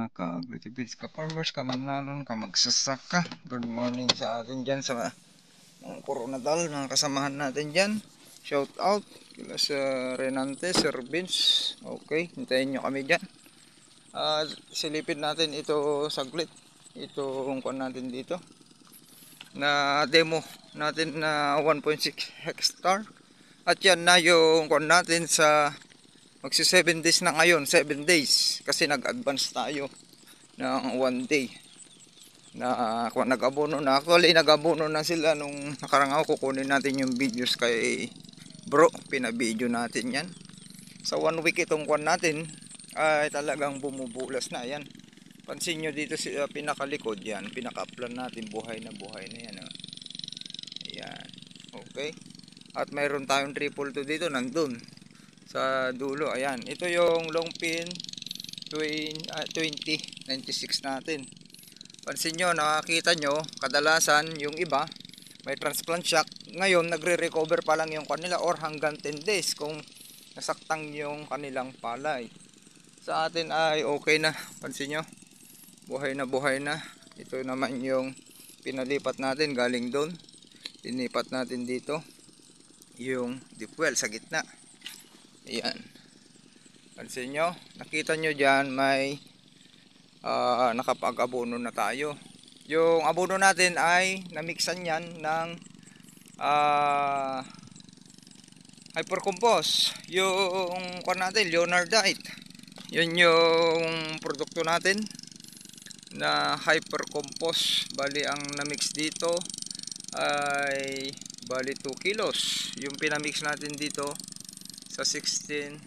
mga ka-agritibits, ka-farmers, ka-manlanon, ka-magsasaka. Good morning sa atin dyan sa mga Coronadal, mga kasamahan natin dyan. Shout out kila sa Renante, Sir Vince. Okay, hintayin nyo kami dyan. Silipin natin ito saglit. Itong kuan natin dito na demo natin na 1.6 hectare. At yan na yung kuan natin sa magsi 7 days na ngayon, 7 days kasi nag-advance tayo ng 1 day na nag-abono na. Actually nag-abono na sila nung nakarang ako. Kukunin natin yung videos kay bro, pinabideo natin yan. Sa 1 week itong kuan natin ay talagang bumubulas na yan. Pansin nyo dito si pinakalikod yan, pinaka-plan natin, buhay na yan. Ayan, okay. At mayroon tayong triple 2 dito, nandun sa dulo. Ayan, ito yung long pin 2096 natin. Pansin nyo, nakakita nyo, kadalasan yung iba may transplant shock. Ngayon nagre-recover pa lang yung kanila or hanggang 10 days kung nasaktang yung kanilang palay. Sa atin ay okay na, pansin nyo, buhay na. Ito naman yung pinalipat natin galing doon, linipat natin dito yung deep well sa gitna. Ayan, pansin nyo, nakita nyo dyan may nakapag-abono na tayo. Yung abono natin ay namixan yan ng hypercompose. Yung kuwan natin, Leonardite, yun yung produkto natin na hypercompose. Bali ang namix dito ay bali 2 kilos yung pinamix natin dito sa 16,000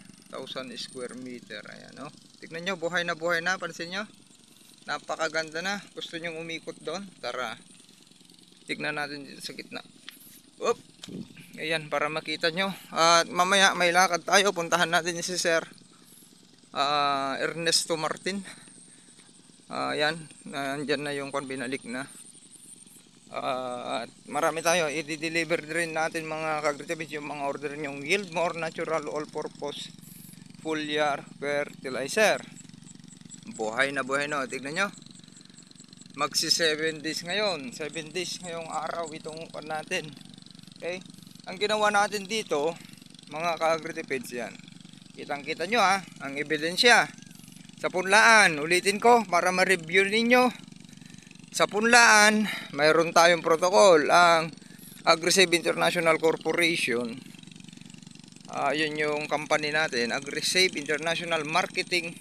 square meter. Ayan, oh. Tignan nyo, buhay na, pansin nyo, napakaganda na. Gusto nyo umikot doon? Tara, tignan natin dito sa gitna. Oop. Ayan, para makita nyo. At mamaya may lakad tayo, puntahan natin si Sir Ernesto Martin. Ayan, nandyan na yung binalik na. At marami tayo i-deliver rin natin mga kagritibits, yung mga order nyong Yieldmore Natural All-Purpose Foliar Fertilizer. Buhay na, no? Tignan nyo, magsi 7 days ngayon, 7 days ngayong araw itong natin. Okay, ang ginawa natin dito mga ka-agritibits, yan, kitang kita nyo ang ebidensya sa punlaan. Ulitin ko para ma-review ninyo. Sa punlaan, mayroon tayong protocol, ang Agrisave International Corporation. Yun yung company natin, Agrisave International Marketing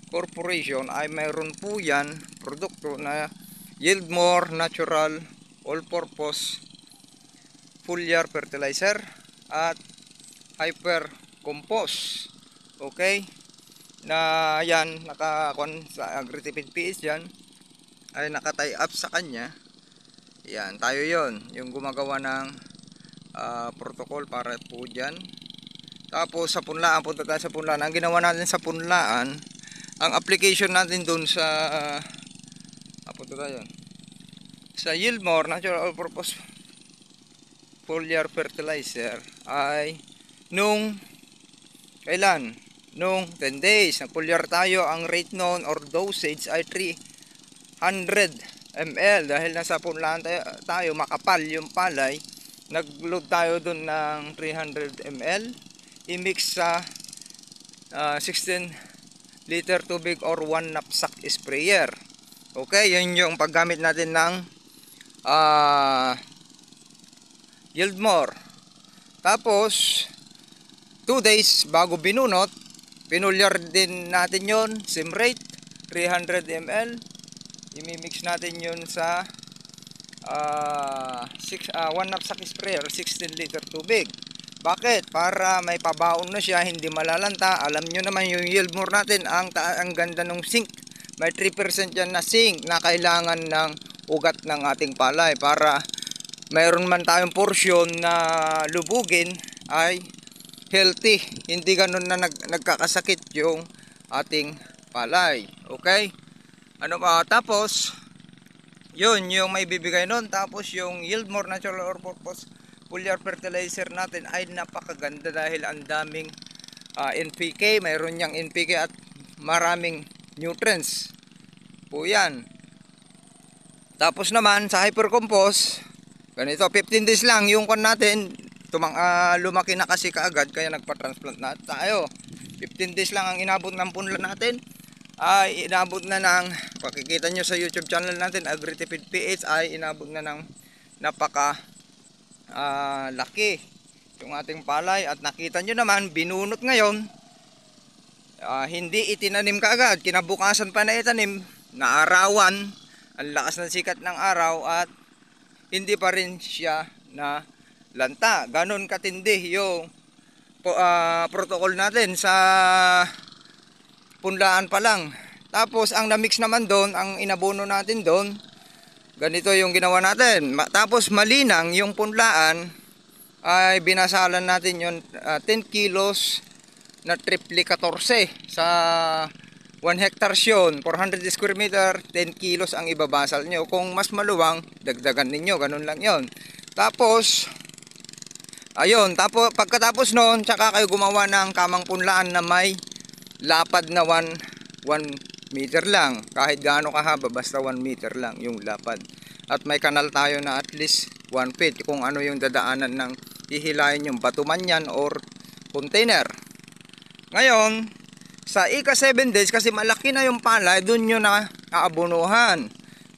Corporation, ay mayroon po yan produkto na Yieldmore Natural All-Purpose Foliar Fertilizer at Hyper Compost. Okay, na yan nakakuan sa Agritipid PS yan, ay naka-tie up sa kanya. Yan, tayo yon yung gumagawa ng protocol para po dyan. Tapos sa punlaan, punta tayo sa punlaan. Ang ginawa natin sa punlaan, ang application natin dun sa punta tayo sa Yieldmore Natural All-Purpose Foliar Fertilizer ay nung kailan? Nung 10 days. Nag-foliar tayo. Ang rate noon or dosage ay 300 ml dahil nasa punlaan tayo, makapal yung palay. Nag-load tayo dun ng 300 ml, i-mix sa 16 liter tubig or 1 knapsack sprayer. Okay, yun yung paggamit natin ng Yieldmore. Tapos 2 days bago binunot, pinulyar din natin yon, same rate 300 ml. Imimix natin yun sa 1 knapsack sprayer, 16 liter tubig. Bakit? Para may pabaon na siya, hindi malalanta. Alam nyo naman yung Yieldmore natin, ang ganda ng zinc. May 3% yan na zinc na kailangan ng ugat ng ating palay para mayroon man tayong porsyon na lubugin ay healthy, hindi ganun na nagkakasakit yung ating palay. Okay, ano pa? Tapos yun yung may bibigay nun. Tapos yung Yieldmore Natural All-Purpose Foliar Fertilizer natin ay napakaganda dahil ang daming NPK, mayroon niyang NPK at maraming nutrients. po yan. Tapos naman sa hypercompost, ganito 15 days lang yung kwan natin, lumaki na kasi kaagad kaya nagpa-transplant na tayo. 15 days lang ang inabot ng punla natin, ay inabot na ng, pakikita nyo sa YouTube channel natin, Agritipid PH, ay inabot na ng napaka laki yung ating palay. At nakita nyo naman, binunot ngayon, hindi itinanim kaagad, kinabukasan pa na itanim, naarawan, ang lakas ng sikat ng araw at hindi pa rin siya na lanta. Ganon katindi yung protocol natin sa punlaan pa lang. Tapos ang na-mix naman doon, ang inabono natin doon, ganito yung ginawa natin. Tapos malinang yung punlaan, ay binasalan natin yung 10 kilos na triple 14 sa 1 hectare yun, 400 square meter, 10 kilos ang ibabasal nyo. Kung mas maluwang, dagdagan ninyo, ganun lang yon. Tapos ayun, pagkatapos noon, tsaka kayo gumawa ng kamang punlaan na may lapad na 1 meter lang. Kahit gaano kahaba, basta 1 meter lang yung lapad. At may kanal tayo na at least 1 feet kung ano yung dadaanan ng hihilayin yung batuman yan or container. Ngayon, sa ika 7 days, kasi malaki na yung palay, dun nyo na aabunuhan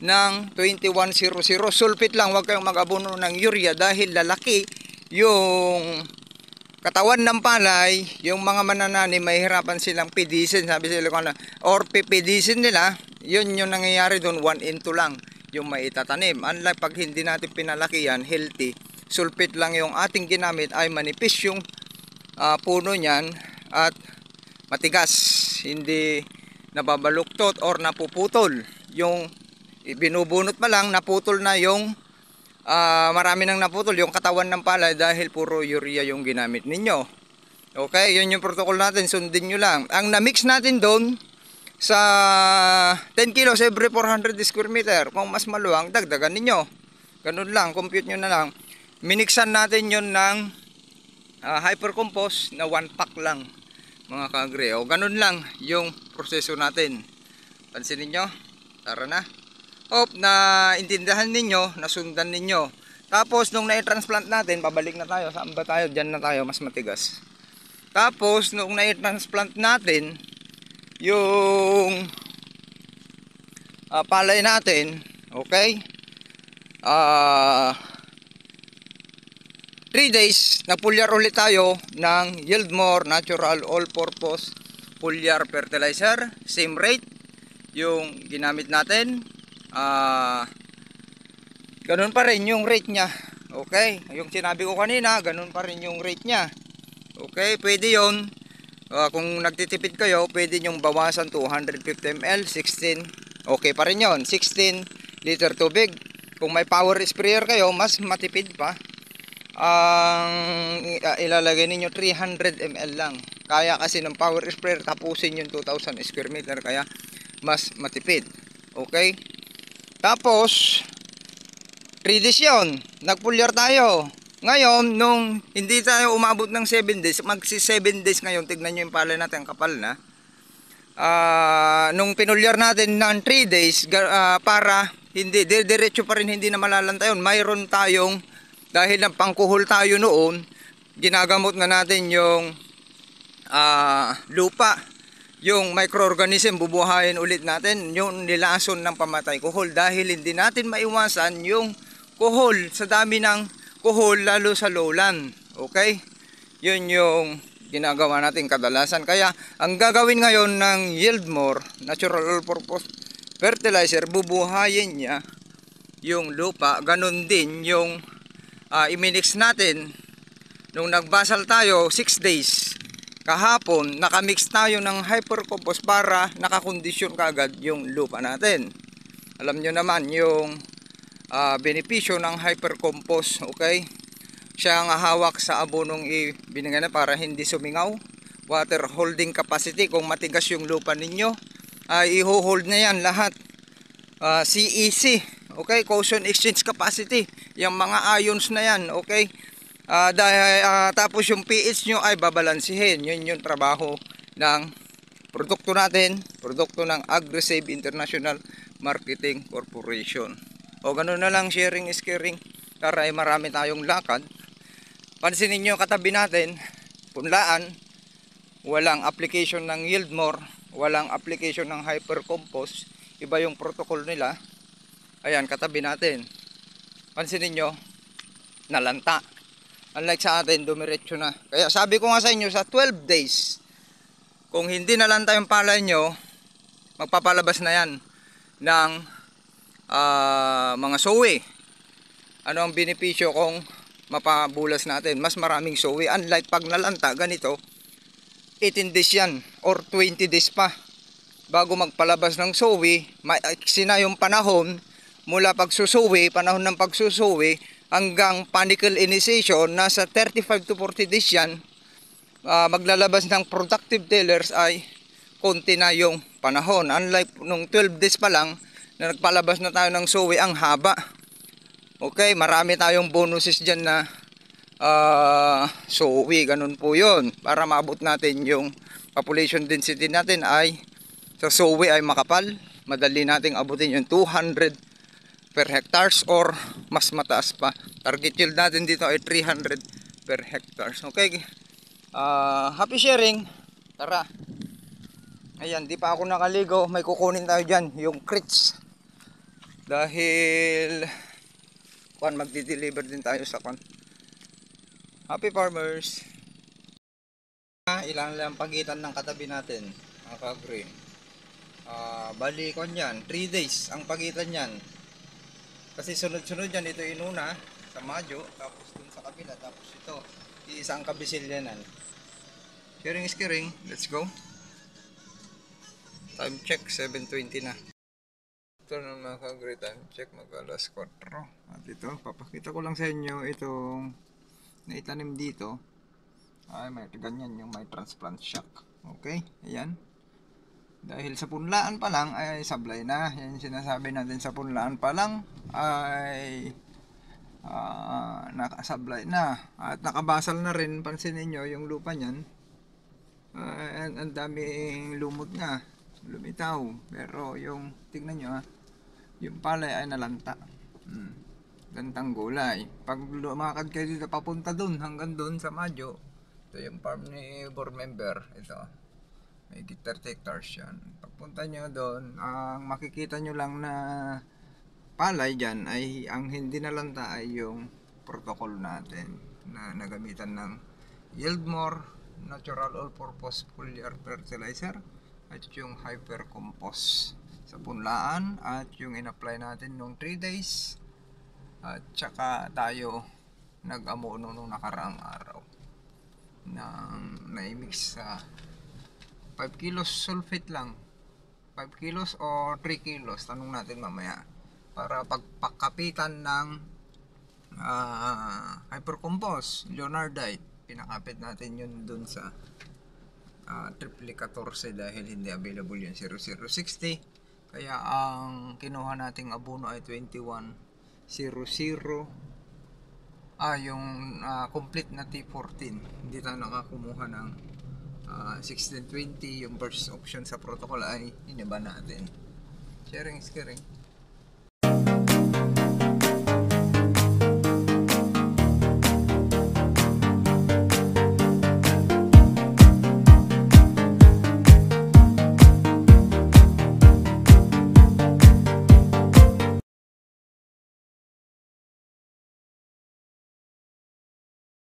ng 2100. Sulfate lang, huwag kayong mag-abuno ng urea dahil lalaki yung katawan ng palay. Yung mga mananani, mahihirapan silang pidisin, sabi sila ko na, or pipidisin nila, yun yung nangyayari dun, 1:2 lang yung maitatanim. Unlike pag hindi natin pinalaki yan, healthy, sulfate lang yung ating ginamit, ay manipis yung puno nyan at matigas, hindi nababaluktot or napuputol. Yung binubunot pa lang, naputol na yung marami nang naputol yung katawan ng palay dahil puro urea yung ginamit ninyo. Okay, yun yung protocol natin, sundin nyo lang. Ang na-mix natin doon sa 10 kilos every 400 square meter, kung mas maluwang, dagdagan ninyo. Ganun lang, compute nyo na lang. Minixan natin yun ng hypercompost na 1 pack lang, mga kaagri. O ganun lang yung proseso natin. Pansinin nyo, tara na. Hope na intindihan ninyo, nasundan ninyo. Tapos nung na-transplant natin, pabalik na tayo. Saan ba tayo? Diyan na tayo, mas matigas. Tapos nung na-transplant natin yung palay natin, okay, 3 days, nagpulyar ulit tayo ng Yieldmore Natural All-Purpose Foliar Fertilizer. Same rate yung ginamit natin. Ganun pa rin yung rate nya. Okay, yung sinabi ko kanina, ganun pa rin yung rate nya. Okay, pwede yun. Kung nagtitipid kayo, pwede nyong bawasan 250 ml, 16. Okay pa rin yun, 16 liter tubig. Kung may power sprayer kayo, mas matipid pa. Ang ilalagay ninyo 300 ml lang. Kaya kasi ng power sprayer tapusin yung 2000 square meter, kaya mas matipid. Okay, tapos 3 days yun, nagpulyar tayo. Ngayon, nung hindi tayo umabot ng 7 days, magsi 7 days ngayon, tignan nyo yung palay natin, kapal na. Nung pinulyar natin ng 3 days, para hindi, diretso pa rin, hindi na malalanta yun. Mayroon tayong, dahil ng pangkuhol tayo noon, ginagamot na natin yung lupa. Yung microorganism, bubuhayin ulit natin yung nilason ng pamatay kuhol. Dahil hindi natin maiwasan yung kuhol, sa dami ng kuhol, lalo sa lowland. Okay? Yun yung ginagawa natin kadalasan. Kaya, ang gagawin ngayon ng Yieldmore Natural All-Purpose Fertilizer, bubuhayin niya yung lupa. Ganon din yung iminix natin nung nagbasal tayo 6 days kahapon, nakamix tayo ng hypercompost para nakakondisyon kaagad yung lupa natin. Alam nyo naman yung benepisyo ng hypercompost. Okay, siya ang hawak sa abonong ibinigay na para hindi sumingaw. Water holding capacity, kung matigas yung lupa ninyo, i-hold na yan lahat. CEC, okay, Cohesion Exchange Capacity, yung mga ions na yan. Okay, tapos yung pH nyo ay babalansihin. Yun yung trabaho ng produkto natin, produkto ng Agrisave International Marketing Corporation. O ganun na lang, sharing is caring. Para ay marami tayong lakad. Pansinin nyo katabi natin, punlaan, walang application ng Yieldmore, walang application ng Hypercompos. Iba yung protocol nila. Ayan, katabi natin. Pansinin nyo, nalanta. Unlike sa atin, dumiretso na. Kaya sabi ko nga sa inyo, sa 12 days, kung hindi nalanta yung palay nyo, magpapalabas na yan ng mga sowi. Ano ang benepisyo kung mapabulas natin? Mas maraming sowi. Unlike pag nalanta, ganito, 18 days yan or 20 days pa bago magpalabas ng sowi. Maiksi na yung panahon mula pagsusuwi, panahon ng pagsusuwi hanggang panicle initiation. Nasa 35 to 40 days yan. Maglalabas ng productive tellers ay konti na yung panahon. Unlike nung 12 days pa lang na nagpalabas na tayo ng sowi, ang haba. Okay, marami tayong bonuses dyan na sowi, ganun po yun. Para maabot natin yung population density natin ay sa sowi ay makapal. Madali nating abutin yung 200 per hectares or mas mataas pa. Target yield natin dito ay 300 per hectares. Okay, happy sharing. Tara. Ayan, di pa ako nakaligo. May kukunin tayo dyan, yung crits. Dahil magdi-deliver din tayo sa Happy farmers. Ilan lang pagitan ng katabi natin, mga ka-green. Bali yan, 3 days ang pagitan yan. Kasi sunod-sunod yan, ito inuna sa Mayo, tapos dun sa kabila, tapos ito iisang kabisilyanan. Sharing is caring. Let's go. Time check, 7:20 na. Ito na mga ka-green, time check, mag-alas 4. At ito, papakita ko lang sa inyo itong naitanim dito. Ay, may ganyan yung may transplant shock. Okay, ayan. Dahil sa punlaan pa lang ay sablay na. Yan yung sinasabi natin, sa punlaan pa lang ay nakasablay na. At nakabasal na rin, pansin niyo yung lupa niyan. Ang daming lumot nga, lumitaw. Pero yung, tignan nyo yung palay ay nalanta. Gantang gulay. Pag lumakad kayo dito papunta dun, hanggang dun sa Mayo, ito yung farm ni board member. Ito, may 30 hectares yan. Pagpunta nyo doon, ang makikita nyo lang na palay dyan ay ang hindi nalanta ay yung protocol natin na nagamitan ng Yieldmore Natural All-Purpose Foliar Fertilizer at yung Hypercompos sa punlaan at yung in-apply natin nung 3 days at saka tayo nag-amono nung nakaraang araw ng na-mix sa 5 kilos sulfate lang, 5 kilos o 3 kilos, tanong natin mamaya, para pagpakapitan ng Hypercompos Leonardite. Pinakapit natin yun dun sa triple 14 dahil hindi available yung 0060. Kaya ang kinuha nating abono ay 2100. Yung complete na T14. Hindi tayo nakakumuha ng 1620. Yung first option sa protocol ay inaba natin. Sharing is caring.